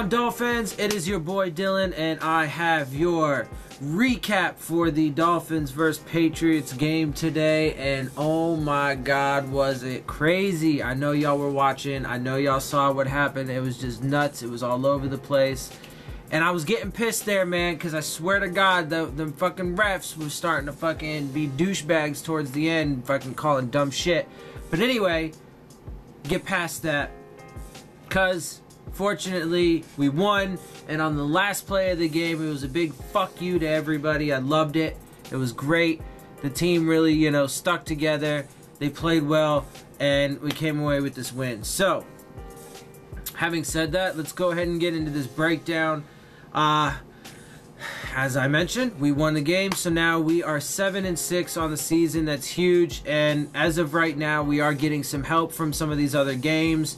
up, Dolphins? It is your boy Dillon, and I have your recap for the Dolphins vs. Patriots game today. And oh my God, was it crazy! I know y'all were watching. I know y'all saw what happened. It was just nuts. It was all over the place. And I was getting pissed there, man, because I swear to God, the fucking refs was starting to fucking be douchebags towards the end, fucking calling dumb shit. But anyway, get past that, because fortunately we won. And on the last play of the game, it was a big fuck you to everybody. I loved it. It was great. The team really, stuck together. They played well, and we came away with this win. So, having said that, let's go ahead and get into this breakdown. As I mentioned, we won the game, so now we are 7-6 on the season. That's huge, and as of right now, we are getting some help from some of these other games,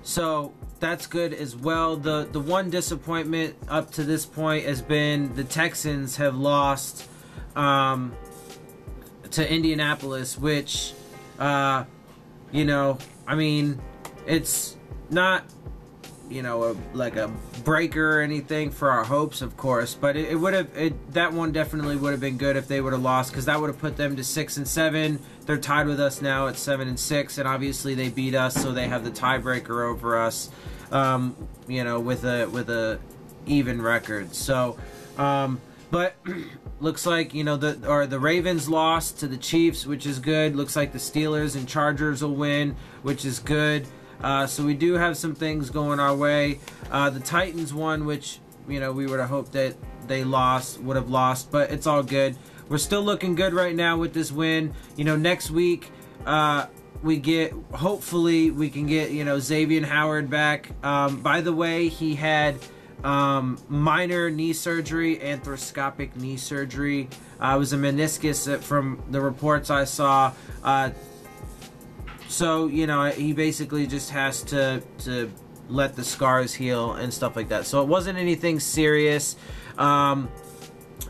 so that's good as well. The one disappointment up to this point has been the Texans have lost to Indianapolis, which, I mean, it's not like a breaker or anything for our hopes, of course, but that one definitely would have been good if they would have lost, because that would have put them to 6-7. They're tied with us now at 7-6, and obviously they beat us, so they have the tiebreaker over us, with a even record. So, but looks like the Ravens lost to the Chiefs, which is good. Looks like the Steelers and Chargers will win, which is good. So we do have some things going our way. The Titans won, which, we would have hoped that they would have lost, but it's all good. We're still looking good right now with this win. Next week, hopefully we can get, Xavier Howard back. By the way, he had minor knee surgery, arthroscopic knee surgery. It was a meniscus from the reports I saw. So, he basically just has to let the scars heal and stuff like that. So it wasn't anything serious.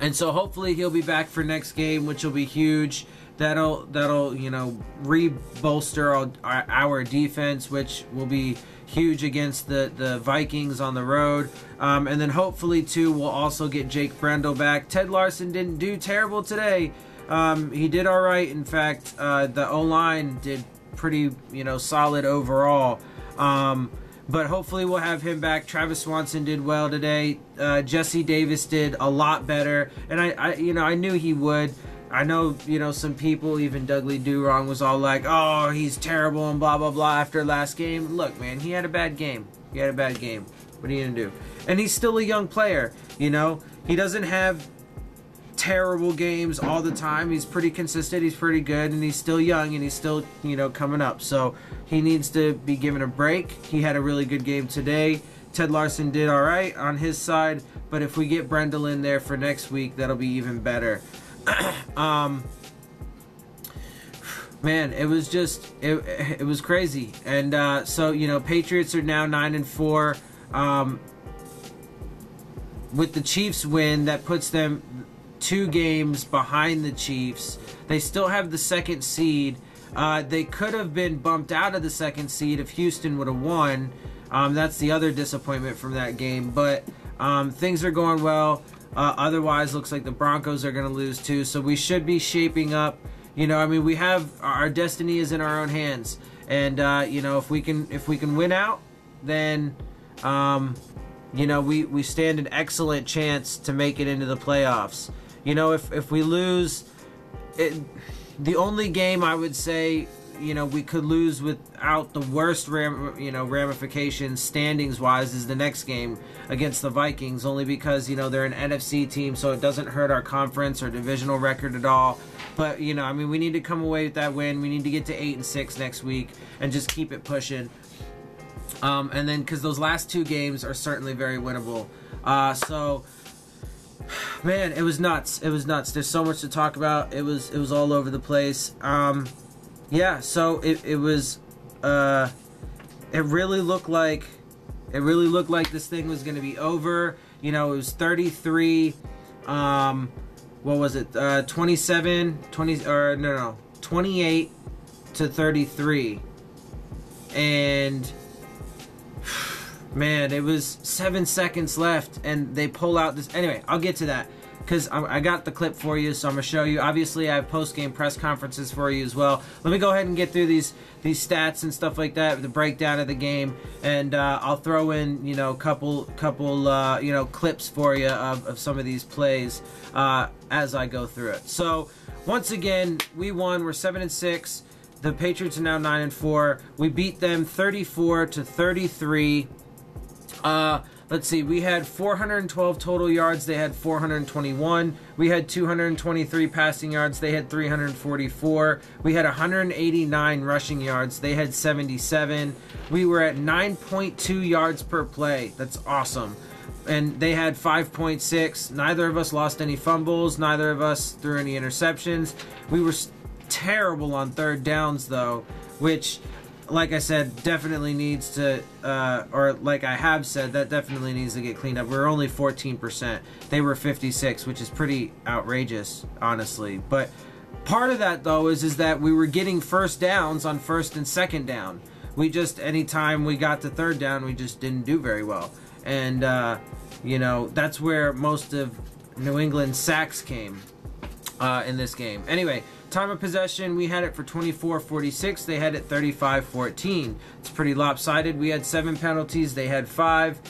And so hopefully he'll be back for next game, which will be huge. That'll re-bolster our defense, which will be huge against the Vikings on the road. And then hopefully, too, we'll also get Jake Brendel back. Ted Larson didn't do terrible today. He did all right. In fact, the O-line did pretty, solid overall. But hopefully we'll have him back. Travis Swanson did well today. Jesse Davis did a lot better, and I knew he would. I know, some people, even Dudley Durong was all like, "Oh, he's terrible," and blah blah blah after last game. Look, man, he had a bad game. What are you gonna do? And he's still a young player. He doesn't have terrible games all the time. He's pretty consistent, he's pretty good, and he's still young, and he's still, coming up. So he needs to be given a break. He had a really good game today. Ted Larson did all right on his side, but if we get Brendel in there for next week, that'll be even better. Man, it was just, it was crazy. And so, Patriots are now 9-4. With the Chiefs win, that puts them 2 games behind the Chiefs. They still have the 2nd seed. They could have been bumped out of the 2nd seed if Houston would have won. That's the other disappointment from that game. But things are going well. Otherwise, looks like the Broncos are going to lose too. So we should be shaping up. We have our destiny is in our own hands. And if we can win out, then we stand an excellent chance to make it into the playoffs. If we lose, the only game I would say, we could lose without the worst ramifications standings-wise is the next game against the Vikings, only because, they're an NFC team, so it doesn't hurt our conference or divisional record at all. But, we need to come away with that win. We need to get to 8-6 next week and just keep it pushing. And then, because those last 2 games are certainly very winnable. So, man, it was nuts. It was nuts. There's so much to talk about. It was all over the place. Yeah, so it was. It really looked like this thing was going to be over. It was 33. What was it? 28 to 33. And man, it was 7 seconds left, and they pull out this. Anyway, I'll get to that because I got the clip for you, so I'm gonna show you. Obviously, I have post-game press conferences for you as well. Let me go ahead and get through these stats and stuff like that, the breakdown of the game, and I'll throw in, you know, couple you know, clips for you of some of these plays as I go through it. So once again, we won. We're 7-6. The Patriots are now 9-4. We beat them 34-33. Let's see, we had 412 total yards, they had 421. We had 223 passing yards, they had 344. We had 189 rushing yards, they had 77. We were at 9.2 yards per play. That's awesome. And they had 5.6. Neither of us lost any fumbles, neither of us threw any interceptions. We were terrible on third downs though, which, like I said, definitely needs to, or like I have said, that definitely needs to get cleaned up. We're only 14%. They were 56, which is pretty outrageous, honestly. But part of that, though, is that we were getting first downs on first and second down. We just, anytime we got to third down, we just didn't do very well. And, you know, that's where most of New England's sacks came in this game. Anyway, time of possession, we had it for 24-46. They had it 35-14. It's pretty lopsided. We had 7 penalties. They had 5.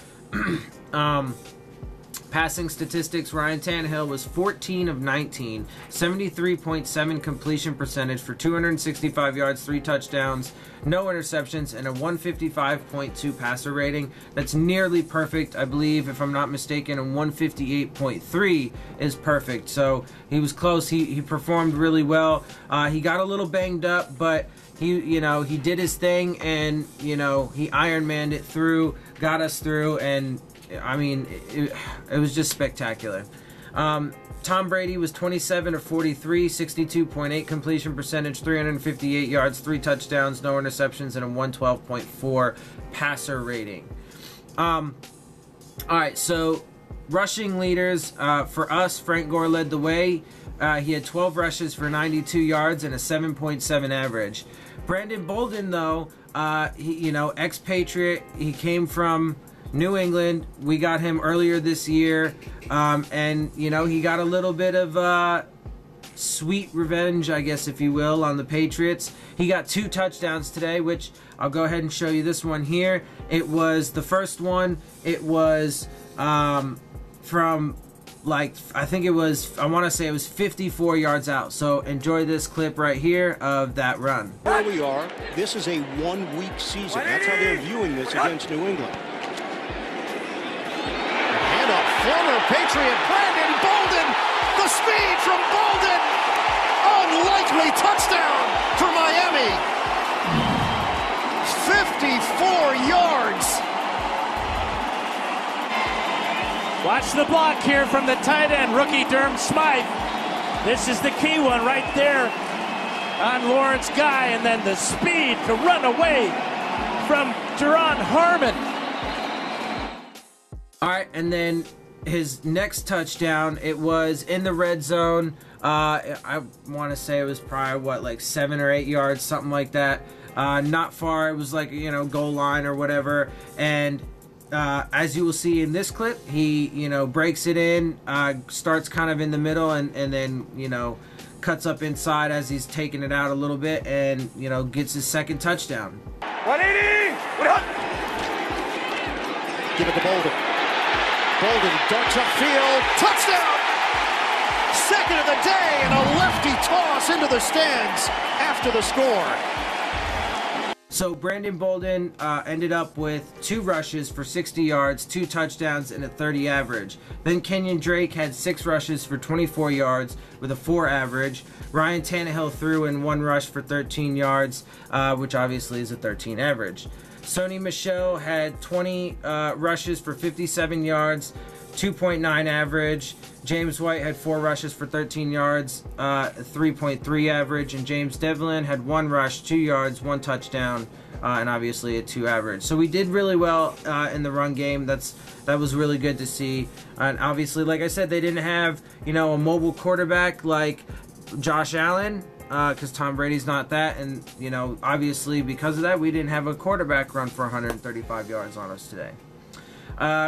Passing statistics, Ryan Tannehill was 14 of 19, 73.7 completion percentage for 265 yards, 3 touchdowns, no interceptions, and a 155.2 passer rating. That's nearly perfect, I believe, if I'm not mistaken, and 158.3 is perfect. So he was close. He performed really well. He got a little banged up, but he did his thing, and he Iron Manned it through, got us through, and I mean, it was just spectacular. Tom Brady was 27 of 43, 62.8 completion percentage, 358 yards, 3 touchdowns, no interceptions, and a 112.4 passer rating. All right, so rushing leaders for us, Frank Gore led the way. He had 12 rushes for 92 yards and a 7.7 average. Brandon Bolden, though, ex-Patriot, he came from New England. We got him earlier this year, and he got a little bit of sweet revenge, I guess, if you will, on the Patriots. He got 2 touchdowns today, which I'll go ahead and show you this one here. It was the first one. It was from, like, I want to say it was 54 yards out. So enjoy this clip right here of that run. Where we are, this is a 1-week season. That's how they're viewing this against New England. Former Patriot Brandon Bolden, the speed from Bolden, unlikely touchdown for Miami. 54 yards. Watch the block here from the tight end, rookie Durham Smythe. This is the key one right there on Lawrence Guy, and then the speed to run away from Teron Harmon. All right, and then his next touchdown, it was in the red zone. I want to say it was probably, like 7 or 8 yards, something like that. Not far. It was like, goal line or whatever. And as you will see in this clip, he, breaks it in, starts kind of in the middle, and then, cuts up inside as he's taking it out a little bit, and, gets his second touchdown. 180! Give it to Bolden. Bolden darts upfield, touchdown! Second of the day, and a lefty toss into the stands after the score. So Brandon Bolden ended up with 2 rushes for 60 yards, 2 touchdowns, and a 30 average. Then Kenyon Drake had 6 rushes for 24 yards with a 4 average. Ryan Tannehill threw in 1 rush for 13 yards, which obviously is a 13 average. Sony Michel had 20 rushes for 57 yards, 2.9 average. James White had 4 rushes for 13 yards, 3.3 average. And James Devlin had 1 rush, 2 yards, 1 touchdown, and obviously a 2 average. So we did really well in the run game. That was really good to see. And obviously, like I said, they didn't have, a mobile quarterback like Josh Allen, because Tom Brady's not that, and obviously because of that, we didn't have a quarterback run for 135 yards on us today.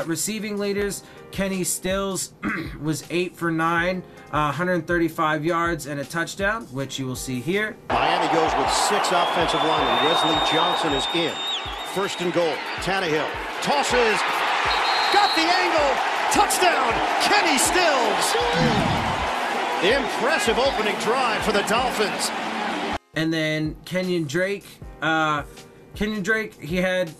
Receiving leaders, Kenny Stills was 8 for 9, 135 yards and a touchdown, which you will see here. Miami goes with 6 offensive linemen. Wesley Johnson is in. First and goal. Tannehill tosses. Got the angle. Touchdown, Kenny Stills. Impressive opening drive for the Dolphins. And then Kenyon Drake. He had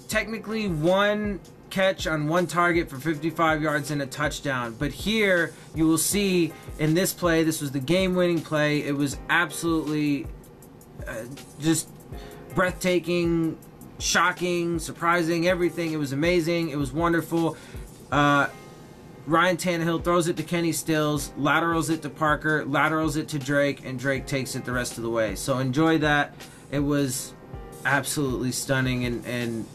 technically 1 catch on 1 target for 55 yards and a touchdown. But here you will see in this play, this was the game-winning play. It was absolutely just breathtaking, shocking, surprising, everything. It was amazing. It was wonderful. Ryan Tannehill throws it to Kenny Stills, laterals it to Parker, laterals it to Drake, and Drake takes it the rest of the way. So enjoy that. It was absolutely stunning, and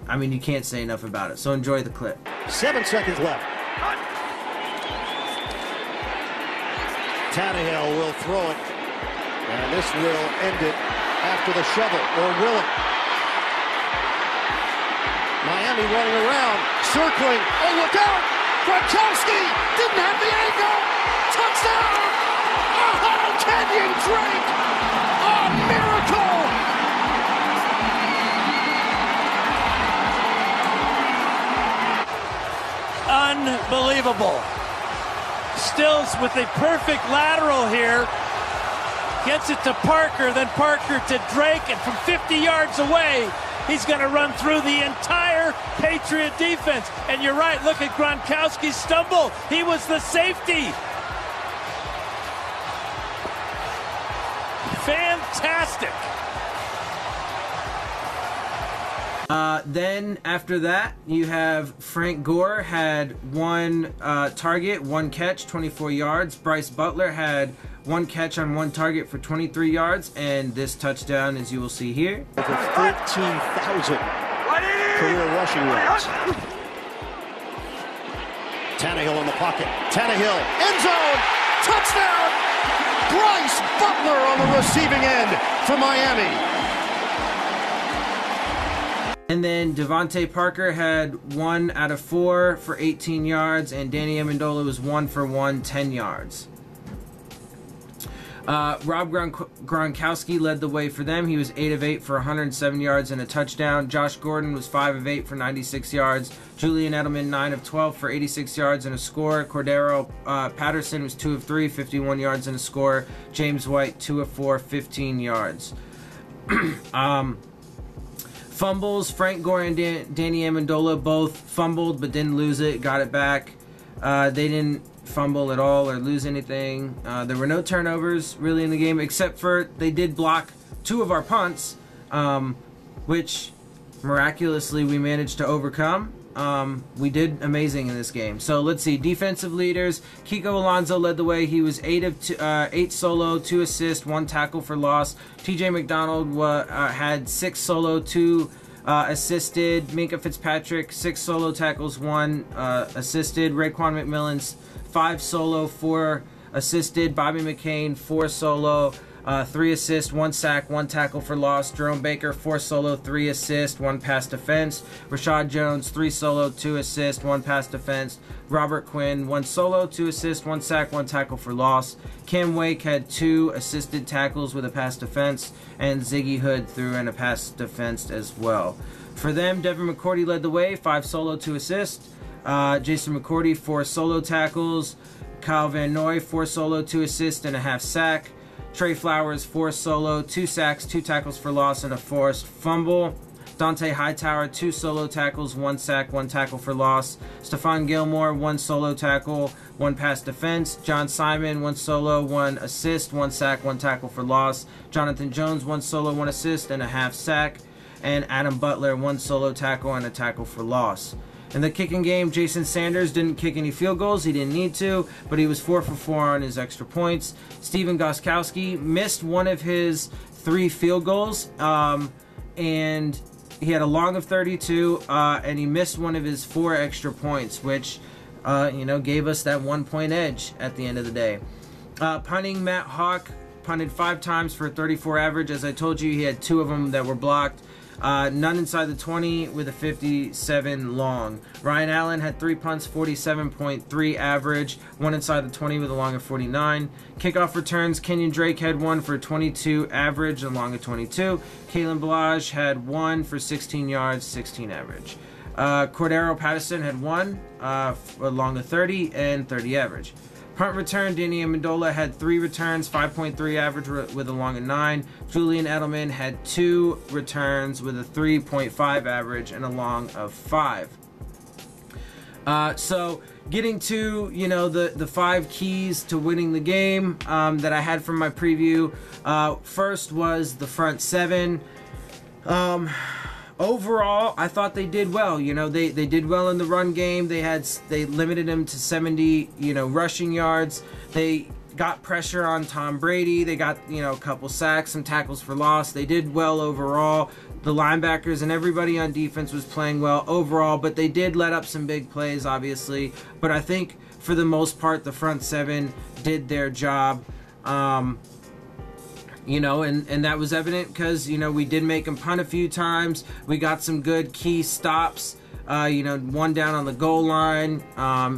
I mean, you can't say enough about it. So enjoy the clip. 7 seconds left. Tannehill will throw it, and this will end it after the shovel, or will it? Miami running around, circling. Oh, look out! Gronkowski didn't have the angle. Touchdown! Oh, Kenyon Drake! A miracle! Unbelievable. Stills with a perfect lateral here. Gets it to Parker, then Parker to Drake, and from 50 yards away, he's going to run through the entire Patriot defense. And you're right, look at Gronkowski's stumble. He was the safety. Fantastic. Then after that, you have Frank Gore had 1 target, 1 catch, 24 yards. Bryce Butler had 1 catch on 1 target for 23 yards, and this touchdown, as you will see here. Over 13,000 career rushing yards. Tannehill in the pocket. Tannehill, end zone, touchdown! Bryce Butler on the receiving end for Miami. And then Devontae Parker had 1 out of 4 for 18 yards, and Danny Amendola was 1 for 1, 10 yards. Rob Gronkowski led the way for them. He was 8 of 8 for 107 yards and a touchdown. Josh Gordon was 5 of 8 for 96 yards. Julian Edelman 9 of 12 for 86 yards and a score. Cordero Patterson was 2 of 3, 51 yards and a score. James White 2 of 4, 15 yards. Fumbles, Frank Gore and Danny Amendola both fumbled but didn't lose it, got it back. They didn't fumble at all or lose anything. There were no turnovers really in the game, except for they did block 2 of our punts, which miraculously we managed to overcome. We did amazing in this game. So let's see, defensive leaders. Kiko Alonso led the way. He was 8 solo, 2 assists, 1 tackle for loss. TJ McDonald had 6 solo, 2 assisted. Minka Fitzpatrick 6 solo tackles, 1 assisted. Raekwon McMillan's 5 solo, 4 assisted. Bobby McCain 4 solo, 3 assists, 1 sack, 1 tackle for loss. Jerome Baker 4 solo, 3 assists, 1 pass defense. Rashad Jones 3 solo, 2 assists, 1 pass defense. Robert Quinn 1 solo, 2 assists, 1 sack, 1 tackle for loss. Cam Wake had 2 assisted tackles with a pass defense, and Ziggy Hood threw in a pass defense as well. For them, Devin McCourty led the way, 5 solo, 2 assists. Jason McCourty 4 solo tackles. Kyle Van Noy 4 solo, 2 assists and a half sack. Trey Flowers 4 solo, 2 sacks, 2 tackles for loss and a forced fumble. Dante Hightower 2 solo tackles, 1 sack, 1 tackle for loss. Stephon Gilmore 1 solo tackle, 1 pass defense. John Simon 1 solo, 1 assist, 1 sack, 1 tackle for loss. Jonathan Jones 1 solo, 1 assist and a half sack. And Adam Butler 1 solo tackle and a tackle for loss. In the kicking game, Jason Sanders didn't kick any field goals. He didn't need to, but he was 4 for 4 on his extra points. Steven Gostkowski missed 1 of his 3 field goals, and he had a long of 32, and he missed 1 of his 4 extra points, which gave us that 1-point edge at the end of the day. Punting, Matt Hawk punted 5 times for a 34 average. As I told you, he had 2 of them that were blocked. None inside the 20 with a 57 long. Ryan Allen had 3 punts, 47.3 average, 1 inside the 20 with a long of 49. Kickoff returns, Kenyon Drake had 1 for 22 average, a long of 22. Kalen Ballage had 1 for 16 yards, 16 average. Cordero Patterson had 1 for a long of 30 and 30 average. Punt return, Danny Amendola had 3 returns, 5.3 average with a long of 9. Julian Edelman had 2 returns with a 3.5 average and a long of 5. So getting to, you know, the 5 keys to winning the game that I had from my preview. First was the front 7. Overall, I thought they did well. You know, they did well in the run game. They limited him to 70, you know, rushing yards. They got pressure on Tom Brady. They got, you know, a couple sacks, some tackles for loss. They did well overall. The linebackers and everybody on defense was playing well overall, but they did let up some big plays, obviously. But I think for the most part, the front 7 did their job. You know, and that was evident because, you know, we did make him punt a few times. We got some good key stops, you know, 1 down on the goal line,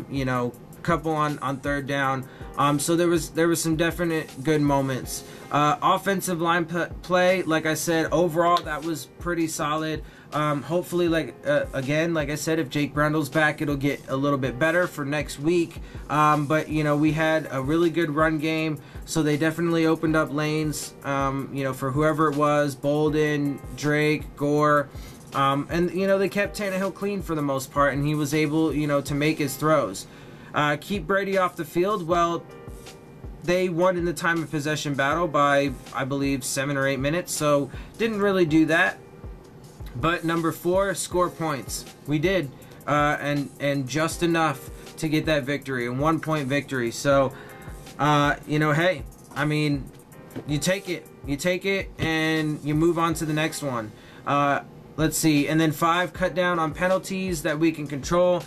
you know, a couple on 3rd down. So there was some definite good moments. Offensive line play, like I said, overall, that was pretty solid. Hopefully, again, like I said, if Jake Brendel's back, it'll get a little bit better for next week. But, you know, we had a really good run game, so they definitely opened up lanes, you know, for whoever it was, Bolden, Drake, Gore. And, you know, they kept Tannehill clean for the most part, and he was able, you know, to make his throws. Keep Brady off the field. Well, they won in the time of possession battle by, I believe, 7 or 8 minutes, so didn't really do that. But number 4, score points. We did, and just enough to get that victory, a 1-point victory. So, you know, hey, I mean, you take it, and you move on to the next one. Let's see, and then 5, cut down on penalties that we can control.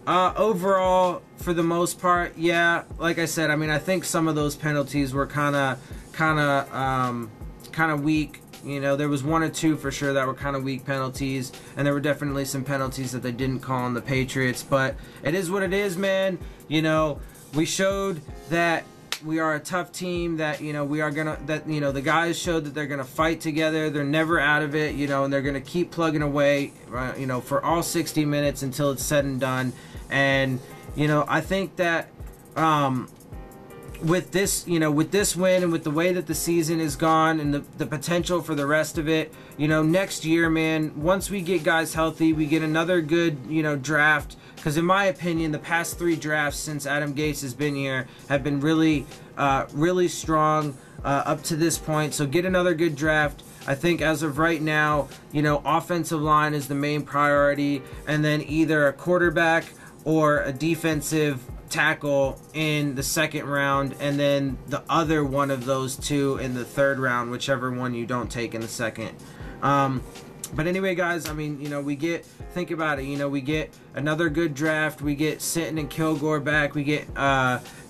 Overall, for the most part, yeah, like I said, I mean, I think some of those penalties were kind of weak. You know, there was 1 or 2 for sure that were kind of weak penalties, and there were definitely some penalties that they didn't call on the Patriots, but it is what it is, man. You know, we showed that we are a tough team, that, you know, you know, the guys showed that they're gonna fight together. They're never out of it, you know, and they're gonna keep plugging away, you know, for all 60 minutes until it's said and done. And, you know, I think that with this, you know, with this win and with the way that the season is gone and the potential for the rest of it, you know, next year, man, once we get guys healthy, we get another good, you know, draft. Because in my opinion, the past 3 drafts since Adam Gase has been here have been really, really strong up to this point. So get another good draft. I think as of right now, you know, offensive line is the main priority, and then either a quarterback or a defensive tackle in the 2nd round, and then the other one of those 2 in the 3rd round, whichever one you don't take in the 2nd. But anyway, guys, I mean, you know, think about it, you know, we get another good draft, we get Sitton and Kilgore back, we get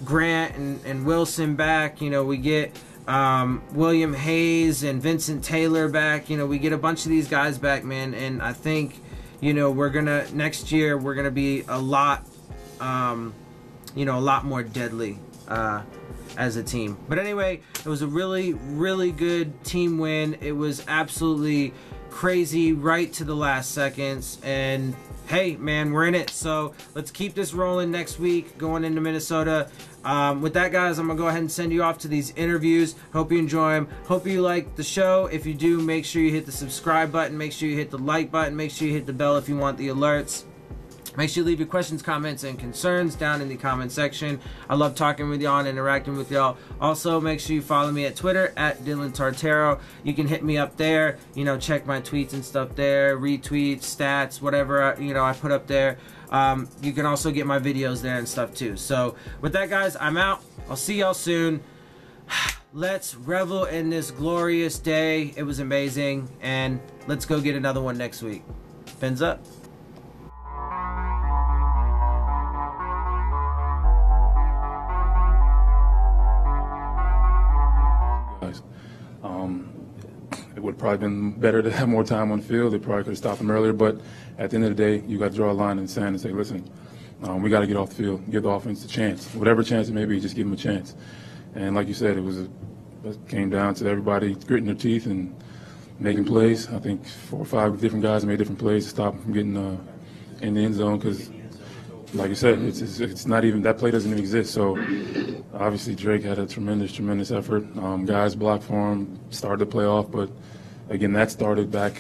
Grant and Wilson back, you know, we get William Hayes and Vincent Taylor back, you know, we get a bunch of these guys back, man, and I think, you know, next year, we're gonna be a lot, you know, a lot more deadly as a team. But anyway, it was a really, really good team win. It was absolutely crazy right to the last seconds, and hey, man, we're in it. So let's keep this rolling next week going into Minnesota. With that, guys, I'm gonna go ahead and send you off to these interviews. Hope you enjoy them. Hope you like the show. If you do, make sure you hit the subscribe button, make sure you hit the like button, make sure you hit the bell if you want the alerts. Make sure you leave your questions, comments, and concerns down in the comment section. I love talking with y'all and interacting with y'all. Also, make sure you follow me at Twitter at Dillon Tartaro. You can hit me up there. You know, check my tweets and stuff there, retweets, stats, whatever, you know, I put up there. You can also get my videos there and stuff too. So with that, guys, I'm out. I'll see y'all soon. Let's revel in this glorious day. It was amazing. And let's go get another one next week. Phins up. It would have probably been better to have more time on the field. They probably could have stopped them earlier. But at the end of the day, you got to draw a line in the sand and say, listen, we got to get off the field, give the offense a chance. Whatever chance it may be, just give them a chance. And like you said, it came down to everybody gritting their teeth and making plays. I think 4 or 5 different guys made different plays to stop them from getting in the end zone because, like you said, it's not even – that play doesn't even exist. So, obviously, Drake had a tremendous effort. Guys blocked for him, started the play off. But, again, that started back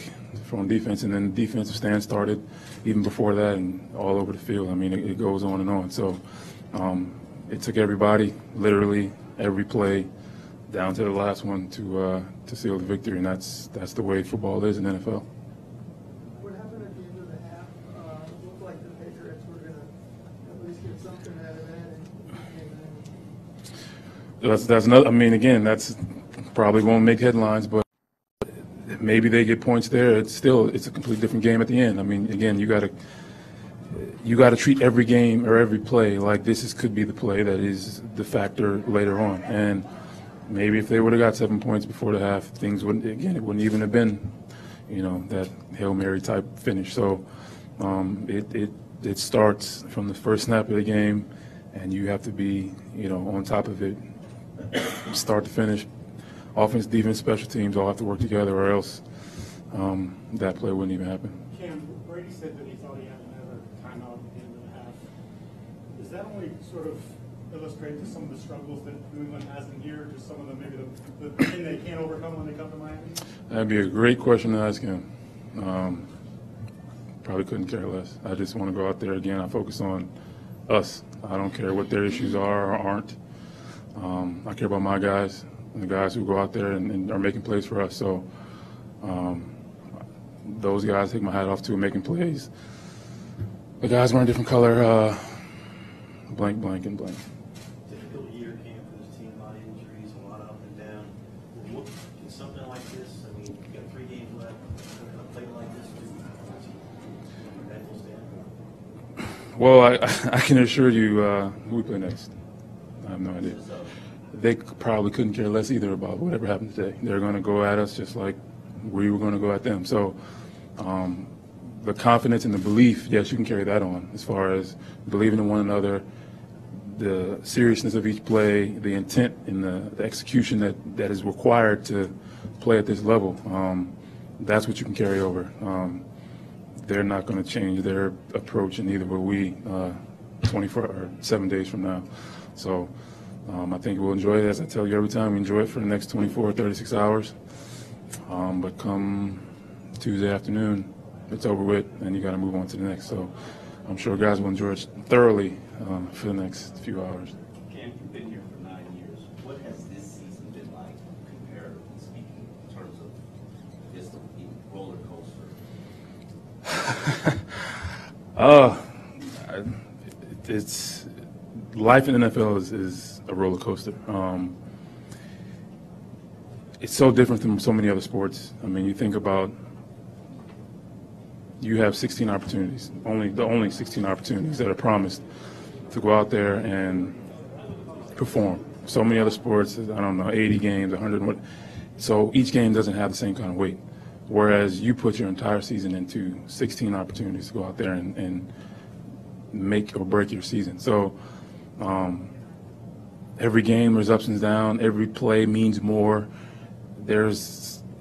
from defense, and then the defensive stand started even before that and all over the field. I mean, it goes on and on. So, it took everybody, literally every play, down to the last one to seal the victory, and that's the way football is in the NFL. What happened at the end of the half? It looked like the Patriots were going to at least get something out of that. That's another. I mean, again, that's probably won't make headlines, but maybe they get points there. It's a completely different game at the end. I mean, again, you got to treat every game or every play like could be the play that is the factor later on. And maybe if they would have got 7 points before the half, things wouldn't even have been, that Hail Mary type finish. So it starts from the first snap of the game, and you have to be, on top of it, start to finish. Offense, defense, special teams all have to work together, or else that play wouldn't even happen. Cam, Brady said that he thought he had another timeout at the end of the half. Does that only sort of illustrate just some of the struggles that New England has in here, just some of maybe the thing they can't overcome when they come to Miami? That'd be a great question to ask him. Probably couldn't care less. I just want to go out there again. I focus on us. I don't care what their issues are or aren't. I care about my guys and the guys who go out there and are making plays for us. So those guys, take my hat off to, making plays. The guys wearing different color, blank, blank, and blank. Difficult year came for this team, a lot of injuries, a lot up and down. What can something like this, I mean, you've got 3 games left, a play like this do from a mental standpoint? Well, I can assure you who we play next. I have no idea. They probably couldn't care less either about whatever happened today. They're going to go at us just like we were going to go at them. So the confidence and the belief, yes, you can carry that on as far as believing in one another, the seriousness of each play, the intent and the execution that is required to play at this level. That's what you can carry over. They're not going to change their approach, and neither will we 24 or 7 days from now. So I think we'll enjoy it. As I tell you every time, we enjoy it for the next 24 or 36 hours. But come Tuesday afternoon, it's over with, and you got to move on to the next. So I'm sure guys will enjoy it thoroughly for the next few hours. Cam, you've been here for 9 years. What has this season been like, comparatively speaking, in terms of just the roller coaster? It's life in the NFL is a roller coaster. It's so different from so many other sports. I mean, you think about, you have 16 opportunities, the only 16 opportunities that are promised to go out there and perform. So many other sports, I don't know, 80 games, 100. So each game doesn't have the same kind of weight. Whereas you put your entire season into 16 opportunities to go out there and make or break your season. So every game there's ups and downs. Every play means more.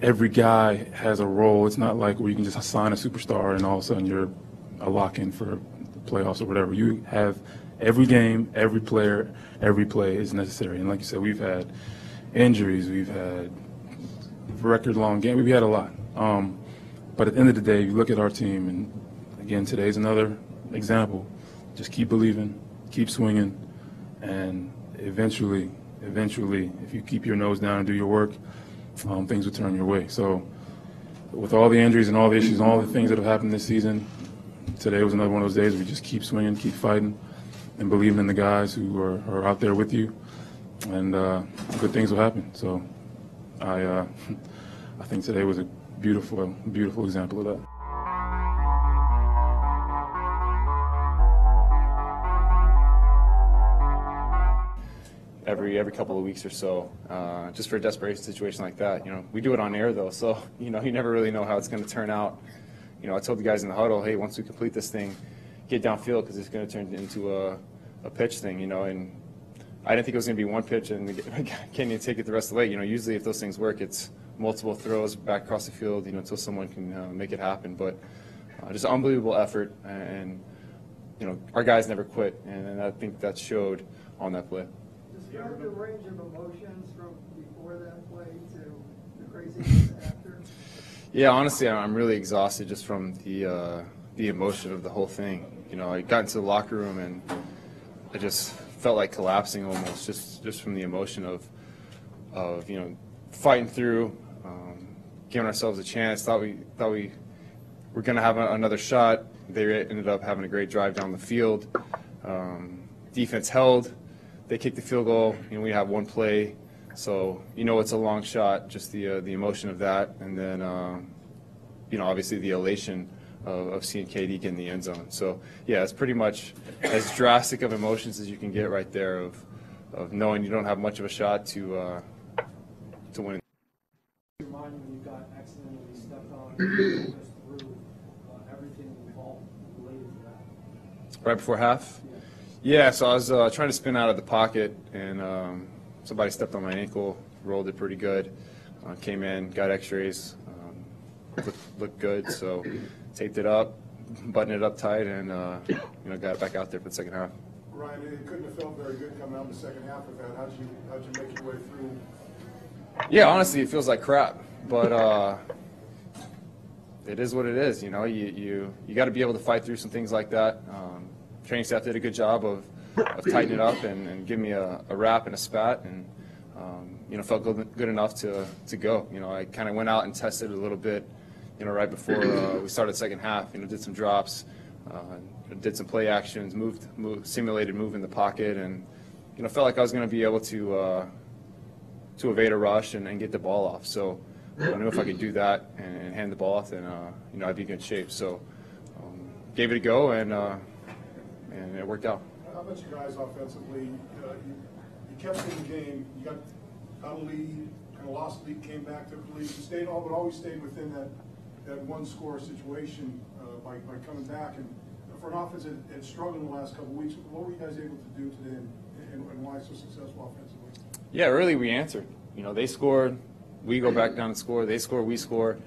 Every guy has a role. It's not like where you can just assign a superstar and all of a sudden you're a lock-in for the playoffs or whatever. You have every game, every player, every play is necessary. And like you said, we've had injuries, we've had record-long games, we've had a lot. But at the end of the day, you look at our team, and again, today's another example. Just keep believing, keep swinging, and eventually, if you keep your nose down and do your work, things will turn your way. So with all the injuries and all the issues and all the things that have happened this season, today was another one of those days where we just keep swinging, keep fighting, and believing in the guys who are out there with you, and good things will happen. So I think today was a beautiful example of that. every couple of weeks or so, just for a desperation situation like that. We do it on air though, so you never really know how it's going to turn out. I told the guys in the huddle, hey, once we complete this thing, get downfield because it's going to turn into a pitch thing, and I didn't think it was going to be one pitch and can't even take it the rest of the way. Usually if those things work, it's multiple throws back across the field, until someone can make it happen. But just an unbelievable effort, and our guys never quit, and I think that showed on that play. Describe the range of emotions from before that play to the craziness after. Yeah, honestly, I'm really exhausted just from the emotion of the whole thing. I got into the locker room and I just felt like collapsing almost, just from the emotion of fighting through, giving ourselves a chance. Thought we were going to have another shot. They ended up having a great drive down the field. Defense held. They kicked the field goal. We have one play, so it's a long shot. Just the emotion of that, and then obviously the elation of seeing KD get in the end zone. So yeah, it's pretty much as drastic of emotions as you can get right there of knowing you don't have much of a shot to win. Remind me when you got accidentally stepped on through everything involved related to that. Right before half? Yeah, so I was trying to spin out of the pocket, and somebody stepped on my ankle, rolled it pretty good, came in, got x-rays, looked good, so taped it up, buttoned it up tight, and got it back out there for the second half. Ryan, it couldn't have felt very good coming out in the second half of that. How'd you make your way through? Yeah, honestly, it feels like crap, but it is what it is. You got to be able to fight through some things like that. Training staff did a good job of tightening it up and giving me a wrap and a spat, and felt good enough to go. I kind of went out and tested a little bit, right before we started the second half. Did some drops, did some play actions, simulated move in the pocket, and felt like I was going to be able to evade a rush and get the ball off. So I knew if I could do that and hand the ball off, then I'd be in good shape. So gave it a go, and it worked out. How about you guys offensively? You kept in the game. You got a lead, kind of lost the lead, came back to the lead. You stayed all, but always stayed within that one-score situation by coming back. And for an offense that had struggled in the last couple of weeks, what were you guys able to do today, and why so successful offensively? Yeah, really, we answered. They scored, we go back down and score. They score, we score.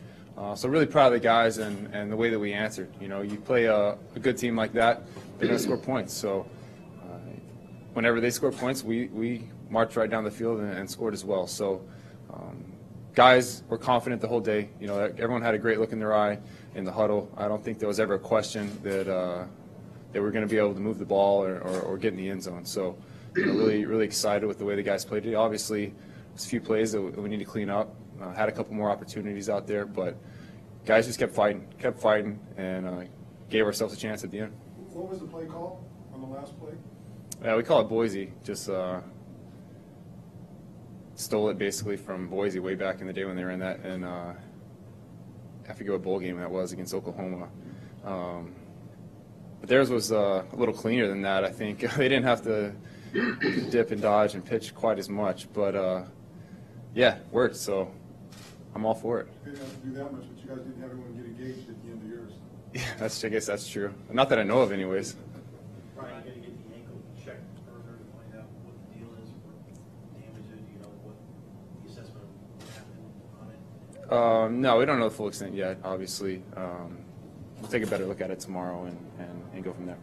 So really proud of the guys and the way that we answered. You play a good team like that, they're going to score points. So whenever they score points, we marched right down the field and scored as well. So guys were confident the whole day. Everyone had a great look in their eye in the huddle. I don't think there was ever a question that they were going to be able to move the ball or get in the end zone. So really excited with the way the guys played today. Obviously, there's a few plays that we need to clean up. Had a couple more opportunities out there, but guys just kept fighting, and gave ourselves a chance at the end. What was the play call on the last play? Yeah, we call it Boise. Just stole it basically from Boise way back in the day when they ran that, and I forget what bowl game that was against Oklahoma. But theirs was a little cleaner than that, I think. They didn't have to dip and dodge and pitch quite as much, but yeah, it worked, so I'm all for it. You didn't have to do that much, but you guys didn't have everyone get engaged at the end of yours. Yeah, I guess that's true. Not that I know of anyways. Brian, you got to get the ankle checked further to find out what the deal is, what damage it, what the assessment of what happened on it? No, we don't know the full extent yet, obviously. We'll take a better look at it tomorrow and go from there.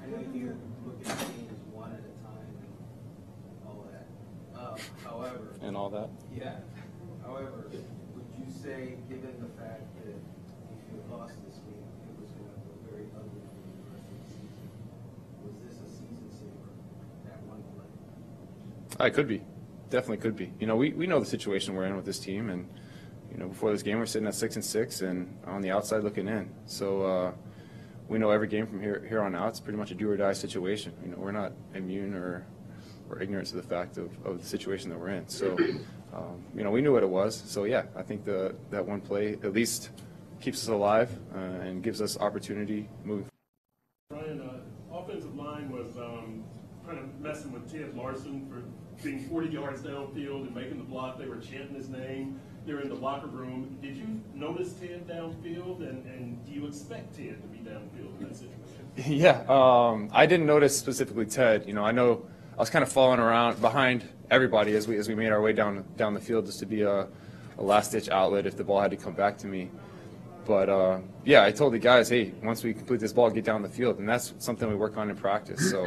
I know you look at things one at a time and all that. However. And all that? Yeah. However, would you say, given the fact that if you had lost this game, it was going to go very ugly for the rest of the season, was this a season saver, that one play? It could be. Definitely could be. We know the situation we're in with this team, and before this game we're sitting at 6-6 and on the outside looking in. So we know every game from here on out it's pretty much a do or die situation. We're not immune or ignorant to the fact of the situation that we're in. So we knew what it was. So yeah, I think that one play at least keeps us alive and gives us opportunity moving forward. Ryan, offensive line was kind of messing with Ted Larson for being 40 yards downfield and making the block. They were chanting his name. They were in the locker room. Did you notice Ted downfield, and do you expect Ted to be downfield in that situation? Yeah, I didn't notice specifically Ted. You know, I was kind of following around behind everybody as we made our way down the field, just to be a last-ditch outlet if the ball had to come back to me. But yeah, I told the guys, hey, once we complete this ball, get down the field, and that's something we work on in practice. So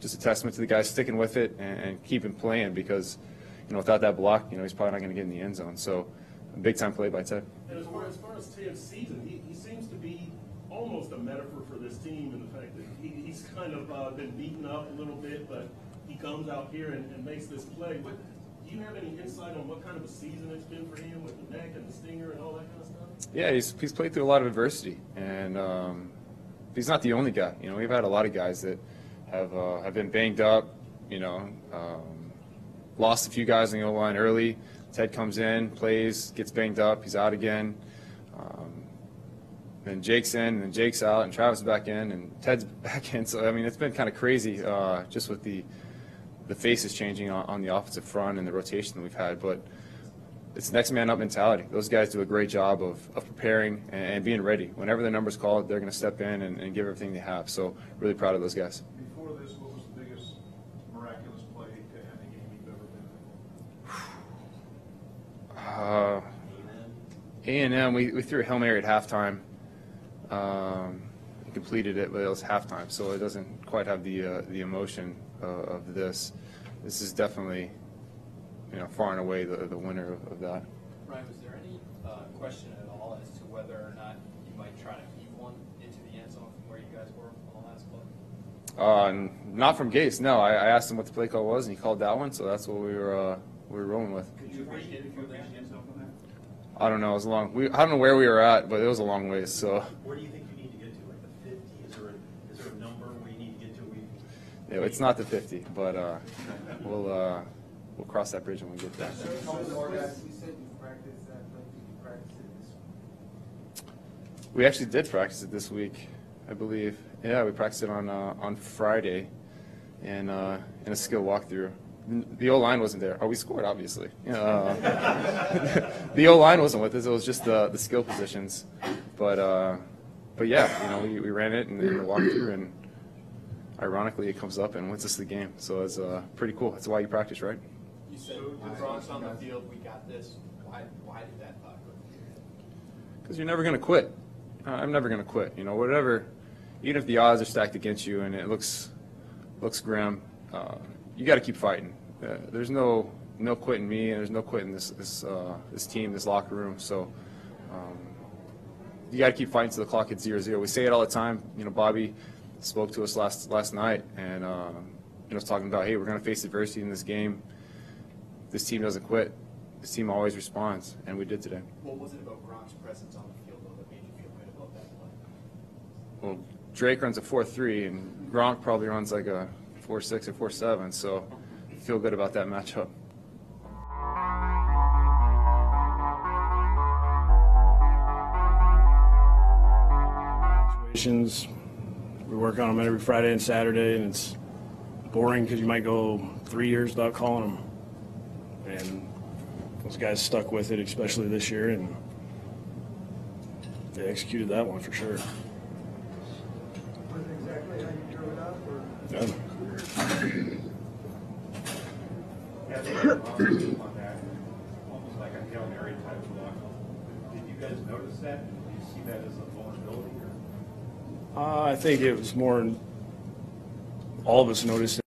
just a testament to the guys sticking with it and keeping playing, because without that block, he's probably not going to get in the end zone. So a big-time play by Ted. And as far as Ted's season, he seems to be almost a metaphor for this team in the fact that he's kind of been beaten up a little bit, but he comes out here and makes this play. Do you have any insight on what kind of a season it's been for him with the neck and the stinger and all that kind of stuff? Yeah, he's played through a lot of adversity, and he's not the only guy. We've had a lot of guys that have been banged up, lost a few guys in the O-line early. Ted comes in, plays, gets banged up, he's out again. Then Jake's in, and then Jake's out, and Travis is back in, and Ted's back in. So, I mean, it's been kind of crazy just with the faces changing on the offensive front and the rotation that we've had. But it's next man up mentality. Those guys do a great job of preparing and being ready. Whenever the number's called, they're going to step in and give everything they have. So really proud of those guys. Before this, what was the biggest miraculous play to end a game you've ever been in? A&M, we threw a Hail Mary at halftime. Completed it, but it was halftime, so it doesn't quite have the emotion of this. This is definitely, far and away the winner of that. Ryan, was there any question at all as to whether or not you might try to heave one into the end zone from where you guys were on the last play? Not from Gase, no. I asked him what the play call was, and he called that one, so that's what we were rolling with. Could you appreciate it for that? I don't know. It was long. I don't know where we were at, but it was a long ways. So. Where do you think you need to get to? Like the 50? Is there a number where you need to get to? Yeah, it's not the 50, but we'll cross that bridge when we get there. You said you practiced that, but did you practice it this week? We actually did practice it this week, I believe. Yeah, we practiced it on Friday, in a skill walkthrough. The O-line wasn't there. Oh, we scored, obviously. The O-line wasn't with us. It was just the skill positions. But yeah, we ran it and the walkthrough, and ironically, it comes up and wins us the game. So it's pretty cool. That's why you practice, right? You said the Bronx on the field, we got this. Why did that thought go through your head? Because you're never going to quit. I'm never going to quit. Whatever, even if the odds are stacked against you and it looks grim, you got to keep fighting. There's no quitting me, and there's no quitting this team, this locker room. So you got to keep fighting till the clock hits 0-0. We say it all the time. Bobby spoke to us last night, and was talking about, hey, we're going to face adversity in this game. This team doesn't quit. This team always responds, and we did today. What was it about Gronk's presence on the field, though, that made you feel good about that play? Well, Drake runs a 4.3, and Gronk probably runs like a 4.6 or 4.7, so I feel good about that matchup. Situations, we work on them every Friday and Saturday, and it's boring because you might go 3 years without calling them. And those guys stuck with it, especially this year, and they executed that one for sure. Was it exactly how you drew it up? Or? Yeah. Yeah, they had on that, almost like a Hail Mary type of block. Did you guys notice that? Did you see that as a vulnerability? I think it was more, all of us noticed it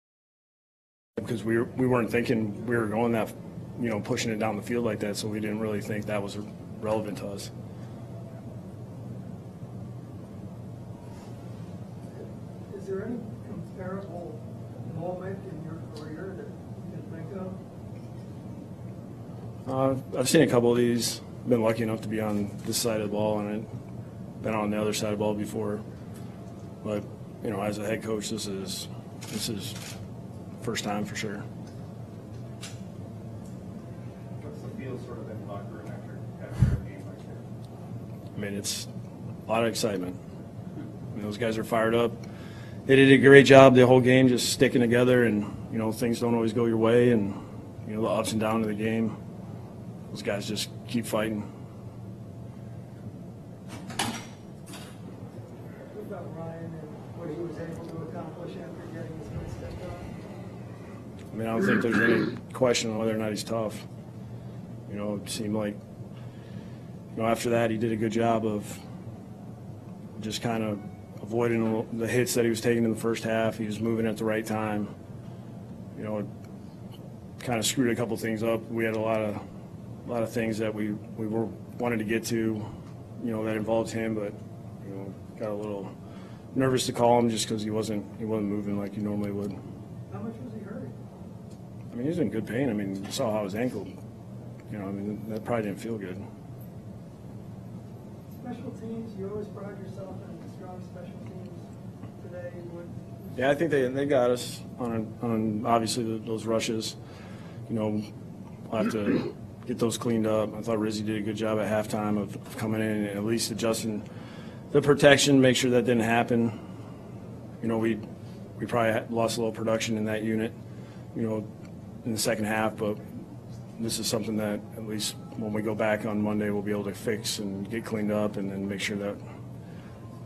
because we weren't thinking we were going that, pushing it down the field like that, so we didn't really think that was relevant to us. Is there any comparable moment in your career that you can think of? I've seen a couple of these. Been lucky enough to be on this side of the ball, and I've been on the other side of the ball before. But as a head coach, this is first time for sure. What's the feel sort of in the locker room after a game like that? I mean, it's a lot of excitement. Those guys are fired up. they did a great job the whole game, just sticking together, and you know things don't always go your way, and you know the ups and downs of the game. Those guys just keep fighting. What about Ryan and what he was able to accomplish after getting his foot stepped on? I mean, I don't think there's any question on whether or not he's tough. You know, it seemed like, you know, after that he did a good job of just kind of avoiding the hits that he was taking in the first half. He was moving at the right time. You know, it kind of screwed a couple things up. We had a lot of things that we wanted to get to, you know, that involved him, but you know, got a little nervous to call him just because he wasn't moving like he normally would. How much was he hurt? I mean, he was in good pain. I mean, you saw how his ankle, you know, I mean, that probably didn't feel good. Special teams, you always pride yourself on strong special teams. Today, Yeah, I think they got us on obviously those rushes. You know, we'll have to get those cleaned up. I thought Rizzy did a good job at halftime of coming in and at least adjusting the protection, make sure that didn't happen. You know, we probably lost a little production in that unit, you know, in the second half, but this is something that at least when we go back on Monday we'll be able to fix and get cleaned up and then make sure that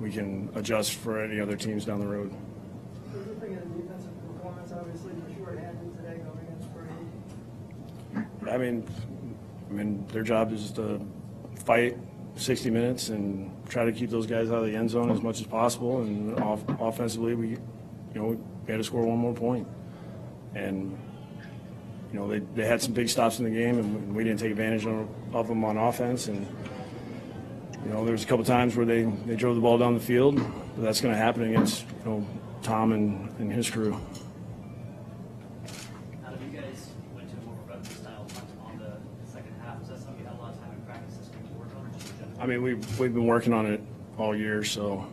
we can adjust for any other teams down the road. The other thing is defensive performance, obviously, you're short-handed today going against Brady. I mean, their job is to fight 60 minutes and try to keep those guys out of the end zone as much as possible. And offensively, we had to score one more point. And you know, they had some big stops in the game, and we didn't take advantage of them on offense. And you know, there was a couple times where they drove the ball down the field, but that's going to happen against, you know, Tom and his crew. How did you guys went to a more progressive style on the second half? Was that something you had a lot of time in practice this week to work on? I mean, we've been working on it all year, so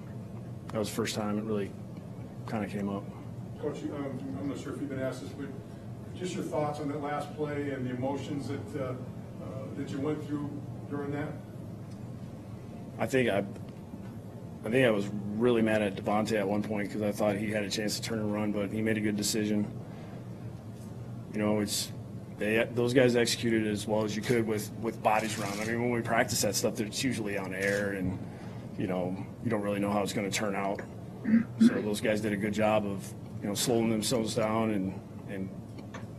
that was the first time it really kind of came up. Coach, I'm not sure if you've been asked this, but just your thoughts on that last play and the emotions that you went through during that. I think I was really mad at Devontae at one point because I thought he had a chance to turn and run, but he made a good decision. You know, those guys executed as well as you could with bodies around. I mean, when we practice that stuff, it's usually on air, and you know, you don't really know how it's going to turn out. So those guys did a good job of, you know, slowing themselves down and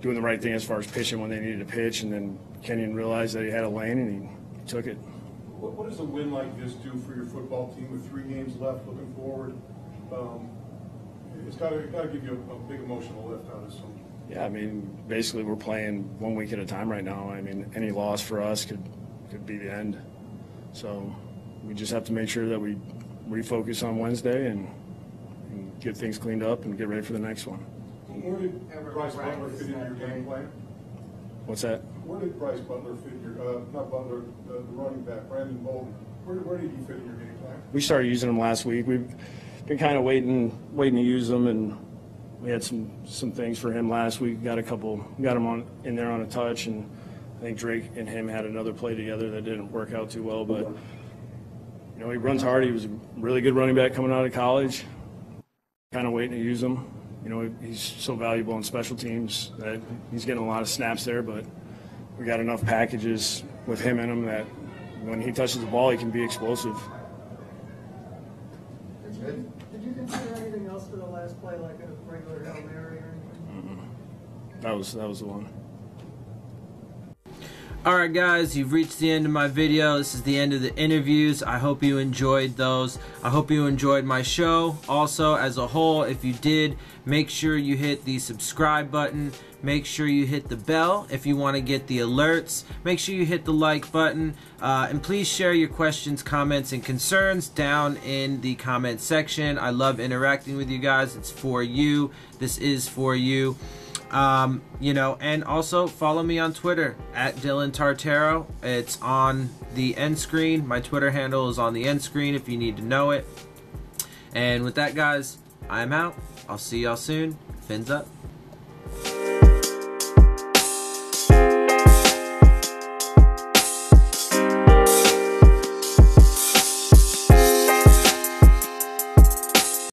doing the right thing as far as pitching when they needed to pitch, and then Kenyon realized that he had a lane and he took it. What does a win like this do for your football team with 3 games left looking forward? It's got to give you a big emotional lift, I would assume. Yeah, I mean, basically we're playing 1 week at a time right now. I mean, any loss for us could be the end. So we just have to make sure that we refocus on Wednesday and get things cleaned up and get ready for the next one. Where did Bryce Butler fit into your game plan? What's that? Where did Bryce Butler fit in your, not Butler, the running back, Brandon Bolden? Where did he fit in your game plan? We started using him last week. We've been kind of waiting to use him, and we had some things for him last week. Got him in there on a touch, and I think Drake and him had another play together that didn't work out too well. But you know, he runs hard. He was a really good running back coming out of college. Kind of waiting to use him. You know, he's so valuable on special teams that he's getting a lot of snaps there, but we got enough packages with him in him that when he touches the ball, he can be explosive. Did you consider anything else for the last play, like a regular Hail Mary or anything? That was the one. Alright guys, you've reached the end of my video. This is the end of the interviews. I hope you enjoyed those. I hope you enjoyed my show. Also, as a whole, if you did, make sure you hit the subscribe button. Make sure you hit the bell if you want to get the alerts. Make sure you hit the like button. And please share your questions, comments, and concerns down in the comment section. I love interacting with you guys. It's for you. This is for you. You know, and also follow me on Twitter at Dillon Tartaro. It's on the end screen. My Twitter handle is on the end screen if you need to know it. And with that, guys, I'm out. I'll see y'all soon. Fins up.